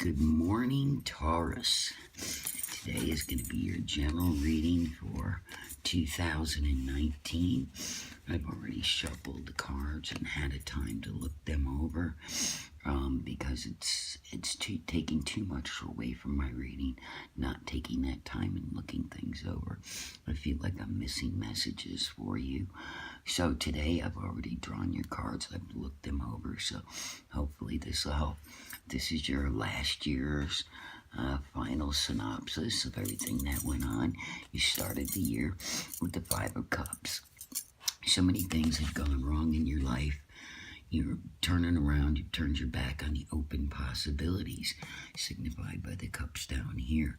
Good morning, Taurus. Today is going to be your general reading for 2019. I've already shuffled the cards and had a time to look them over because it's taking too much away from my reading, not taking that time and looking things over. I feel like I'm missing messages for you. So today I've already drawn your cards. I've looked them over, so hopefully this will help. This is your last year's final synopsis of everything that went on. You started the year with the Five of Cups. So many things have gone wrong in your life. You're turning around, you've turned your back on the open possibilities, signified by the cups down here.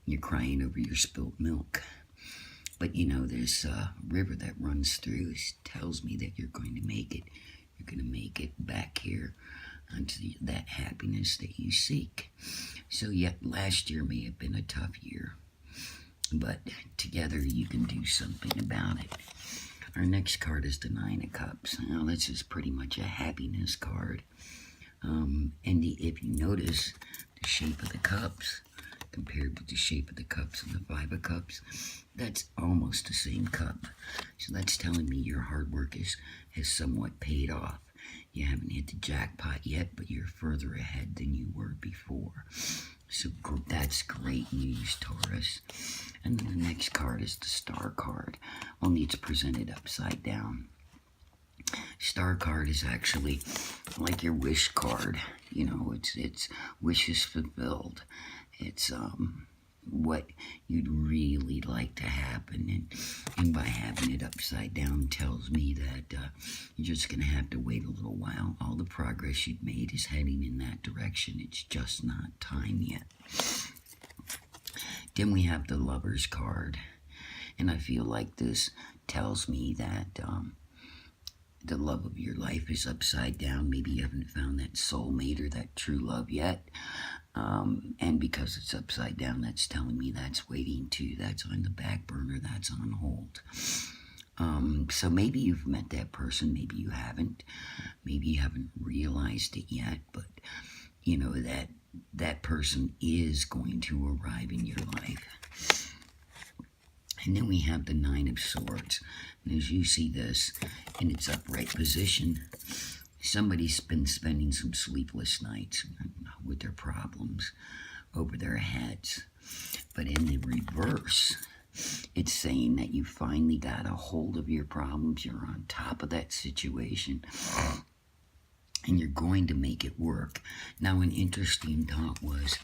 You're crying over your spilt milk. But you know, there's a river that runs through. It tells me that you're going to make it. You're going to make it back here onto that happiness that you seek. So yet last year may have been a tough year, but together you can do something about it. Our next card is the Nine of Cups. Now this is pretty much a happiness card. If you notice the shape of the cups compared with the shape of the cups of the Five of Cups, that's almost the same cup. So that's telling me your hard work has somewhat paid off. You haven't hit the jackpot yet, but you're further ahead than you were before. So that's great news, Taurus. And then the next card is the Star card, only it's presented upside down. Star card is actually like your wish card. You know, it's wishes fulfilled. It's what you'd really like to happen, and by having it upside down tells me that you're just going to have to wait a little while. All the progress you've made is heading in that direction. It's just not time yet. Then we have the Lovers card, and I feel like this tells me that the love of your life is upside down. Maybe you haven't found that soulmate or that true love yet. And because it's upside down, that's telling me that's waiting too. That's on the back burner. That's on hold. So maybe you've met that person. Maybe you haven't. Maybe you haven't realized it yet. But, you know, that person is going to arrive in your life. And then we have the Nine of Swords. And as you see this in its upright position, somebody's been spending some sleepless nights with their problems over their heads. But in the reverse, it's saying that you finally got a hold of your problems. You're on top of that situation, and you're going to make it work. Now, an interesting thought was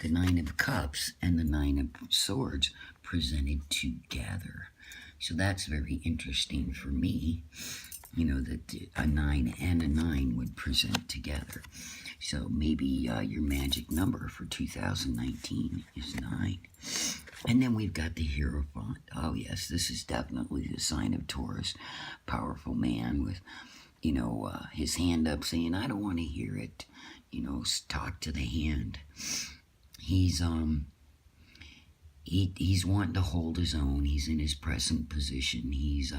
the Nine of Cups and the Nine of Swords presented together. So that's very interesting for me. You know, that a 9 and a 9 would present together. So maybe your magic number for 2019 is 9. And then we've got the Hierophant. Oh yes, this is definitely the sign of Taurus. Powerful man with, you know, his hand up saying, I don't want to hear it. You know, talk to the hand. He's wanting to hold his own. He's in his present position. He's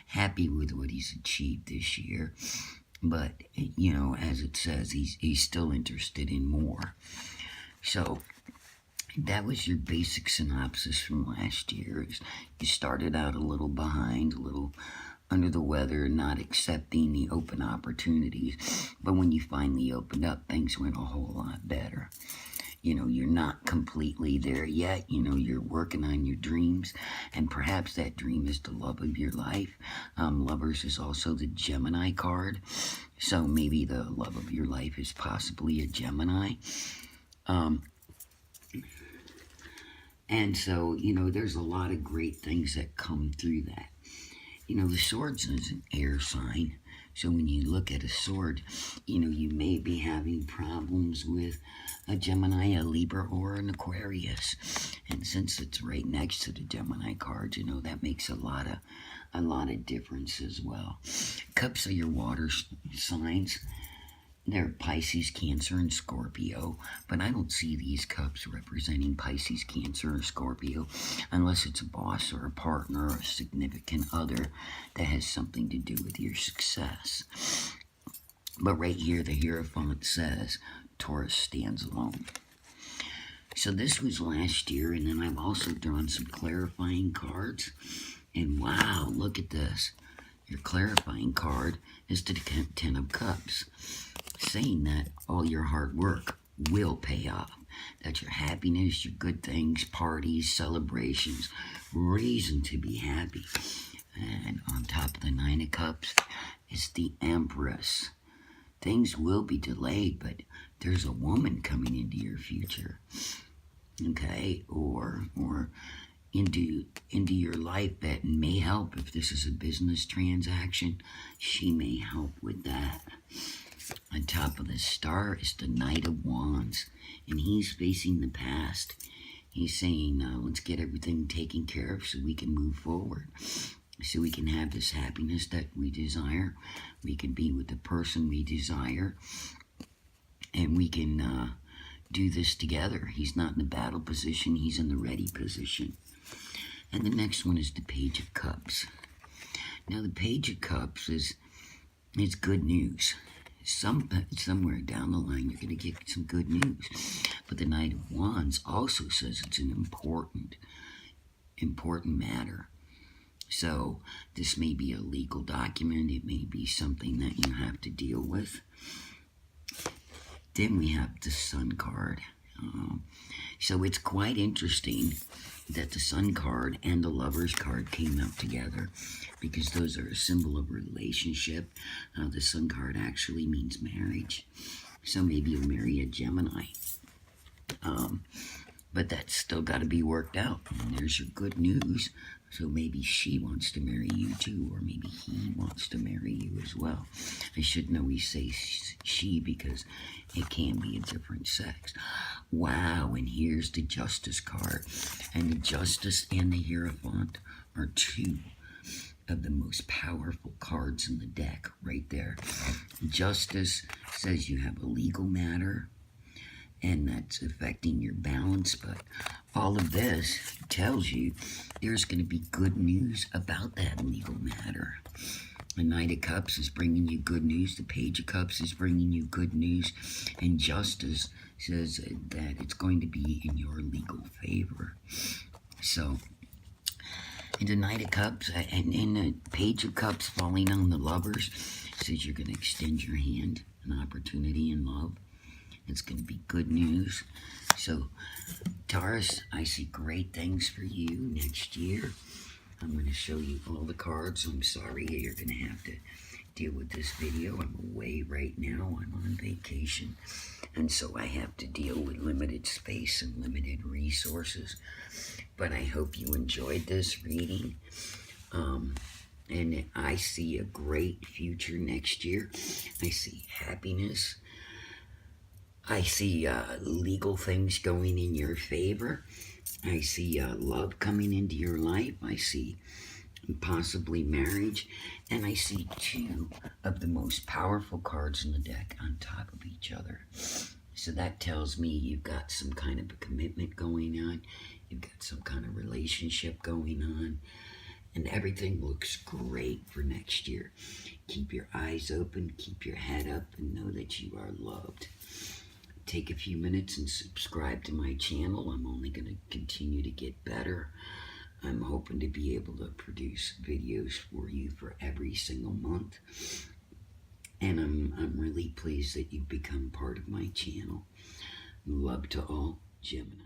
happy with what he's achieved this year. But, you know, as it says, he's still interested in more. So that was your basic synopsis from last year. You started out a little behind, a little under the weather, not accepting the open opportunities. But when you finally opened up, things went a whole lot better. You know, you're not completely there yet. You know, you're working on your dreams, and perhaps that dream is the love of your life. Lovers is also the Gemini card, so maybe the love of your life is possibly a Gemini. And so, you know, there's a lot of great things that come through that. You know, the Swords is an air sign. So when you look at a sword, you know, you may be having problems with a Gemini, a Libra, or an Aquarius. And since it's right next to the Gemini card, you know, that makes a lot of difference as well. Cups are your water signs. They're Pisces, Cancer, and Scorpio, but I don't see these cups representing Pisces, Cancer, or Scorpio unless it's a boss or a partner or a significant other that has something to do with your success. But right here, the Hierophant says, Taurus stands alone. So this was last year, and then I've also drawn some clarifying cards. And wow, look at this. Your clarifying card is the Ten of Cups, saying that all your hard work will pay off. That your happiness, your good things, parties, celebrations, reason to be happy. And on top of the Nine of Cups is the Empress. Things will be delayed, but there's a woman coming into your future, okay, or into your life that may help. If this is a business transaction, she may help with that. On top of the Star is the Knight of Wands, and he's facing the past. He's saying, let's get everything taken care of so we can move forward, so we can have this happiness that we desire. We can be with the person we desire, and we can do this together. He's not in the battle position, he's in the ready position. And the next one is the Page of Cups. Now the Page of Cups is good news. Somewhere down the line you're going to get some good news. But the Knight of Wands also says it's an important matter. So this may be a legal document. It may be something that you have to deal with. Then we have the Sun card. So it's quite interesting that the Sun card and the Lovers card came up together, because those are a symbol of relationship. The Sun card actually means marriage. So maybe you'll marry a Gemini. But that's still got to be worked out. And there's your good news. So maybe she wants to marry you too, or maybe he wants to marry you as well. I shouldn't always say she, because it can be a different sex. Wow, and here's the Justice card. And the Justice and the Hierophant are two of the most powerful cards in the deck right there. Justice says you have a legal matter, and that's affecting your balance, but all of this tells you there's going to be good news about that legal matter. The Knight of Cups is bringing you good news. The Page of Cups is bringing you good news. And Justice says that it's going to be in your legal favor. So, in the Knight of Cups and in the Page of Cups falling on the Lovers, says you're going to extend your hand, an opportunity in love. It's going to be good news. So, Taurus, I see great things for you next year. I'm going to show you all the cards. I'm sorry you're going to have to deal with this video. I'm away right now. I'm on vacation. And so I have to deal with limited space and limited resources. But I hope you enjoyed this reading. And I see a great future next year. I see happiness. I see legal things going in your favor. I see love coming into your life. I see possibly marriage. And I see two of the most powerful cards in the deck on top of each other. So that tells me you've got some kind of a commitment going on. You've got some kind of relationship going on. And everything looks great for next year. Keep your eyes open, keep your head up, and know that you are loved. Take a few minutes and subscribe to my channel. I'm only going to continue to get better. I'm hoping to be able to produce videos for you for every single month. And I'm really pleased that you've become part of my channel. Love to all, Gemini.